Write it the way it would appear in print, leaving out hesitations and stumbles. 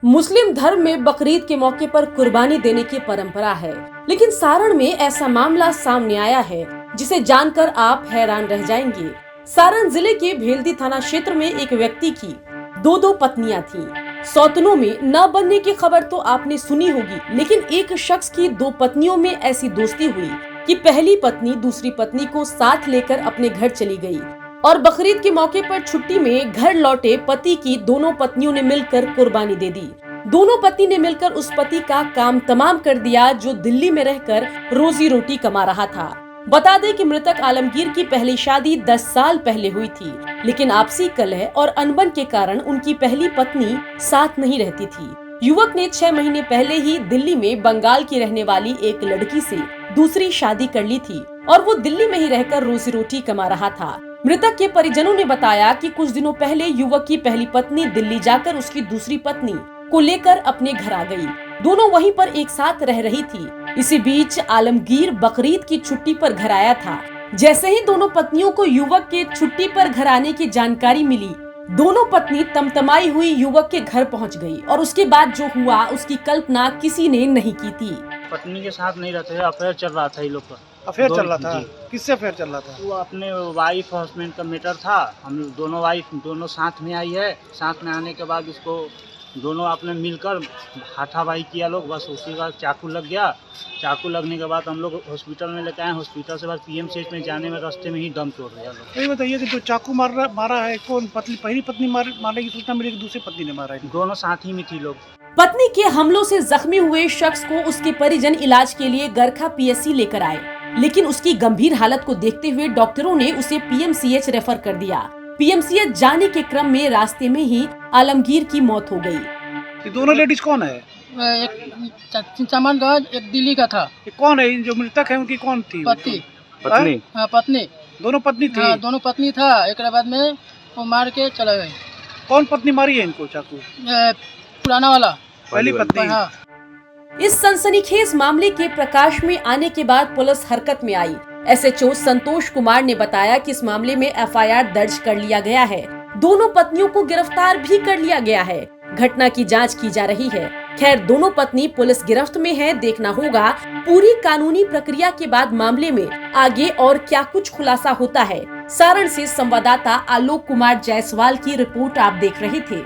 मुस्लिम धर्म में बकरीद के मौके पर कुर्बानी देने की परंपरा है, लेकिन सारण में ऐसा मामला सामने आया है जिसे जानकर आप हैरान रह जाएंगे। सारण जिले के भेल्दी थाना क्षेत्र में एक व्यक्ति की दो पत्नियां थीं। सौतनों में न बनने की खबर तो आपने सुनी होगी, लेकिन एक शख्स की दो पत्नियों में ऐसी दोस्ती हुई कि पहली पत्नी दूसरी पत्नी को साथ लेकर अपने घर चली गई और बकरीद के मौके पर छुट्टी में घर लौटे पति की दोनों पत्नियों ने मिलकर कुर्बानी दे दी। दोनों पत्नी ने मिलकर उस पति का काम तमाम कर दिया जो दिल्ली में रहकर रोजी रोटी कमा रहा था। बता दें कि मृतक आलमगीर की पहली शादी 10 साल पहले हुई थी, लेकिन आपसी कलह और अनबन के कारण उनकी पहली पत्नी साथ नहीं रहती थी। युवक ने 6 महीने पहले ही दिल्ली में बंगाल की रहने वाली एक लड़की से दूसरी शादी कर ली थी और वो दिल्ली में ही रहकर रोजी रोटी कमा रहा था। मृतक के परिजनों ने बताया कि कुछ दिनों पहले युवक की पहली पत्नी दिल्ली जाकर उसकी दूसरी पत्नी को लेकर अपने घर आ गई। दोनों वहीं पर एक साथ रह रही थी। इसी बीच आलमगीर बकरीद की छुट्टी पर घर आया था। जैसे ही दोनों पत्नियों को युवक के छुट्टी पर घर आने की जानकारी मिली, दोनों पत्नी तमतमाई हुई युवक के घर पहुंच गई और उसके बाद जो हुआ उसकी कल्पना किसी ने नहीं की थी। पत्नी के साथ नहीं रहते, अफेयर चल रहा था ये लोग का। अफेयर चल रहा था? किससे अफेयर चल रहा था? वो अपने वाइफ हस्बैंड का मैटर था। हम दोनों वाइफ दोनों साथ में आई है। साथ में आने के बाद उसको दोनों आपने मिलकर हाथापाई किया लोग, बस उसी के बाद चाकू लग गया। चाकू लगने के बाद हम लोग हॉस्पिटल में लेके आए। हॉस्पिटल से बाद पीएमसीएच में जाने में रास्ते में ही दम तोड़ दिया लोग। ये बताइए कि जो चाकू मारा है, कौन पहली पत्नी मारने की सूचना मिली कि दूसरी पत्नी ने मारा है? दोनों साथ ही में थी लोग। पत्नी के हमलों से जख्मी हुए शख्स को उसके परिजन इलाज के लिए गरखा पीएससी लेकर आए, लेकिन उसकी गंभीर हालत को देखते हुए डॉक्टरों ने उसे पीएमसीएच रेफर कर दिया। पीएमसीएच जाने के क्रम में रास्ते में ही आलमगीर की मौत हो गई। ये दोनों लेडीज कौन है? एक सामानगंज, एक दिल्ली का था। ये कौन है? जो मृतक है उनकी कौन थी? पत्नी। हाँ, पत्नी। दोनों पत्नी थी? हाँ, दोनों पत्नी था। एक बाद में वो मार के चला गए। कौन पत्नी मारी है इनको चाकू? पुराना वाला, पहली पत्नी। हाँ। इस सनसनीखेज मामले के प्रकाश में आने के बाद पुलिस हरकत में आई। एसएचओ संतोष कुमार ने बताया कि इस मामले में एफआईआर दर्ज कर लिया गया है। दोनों पत्नियों को गिरफ्तार भी कर लिया गया है। घटना की जांच की जा रही है। खैर, दोनों पत्नी पुलिस गिरफ्त में है। देखना होगा पूरी कानूनी प्रक्रिया के बाद मामले में आगे और क्या कुछ खुलासा होता है। सारण से संवाददाता आलोक कुमार जायसवाल की रिपोर्ट आप देख रहे थे।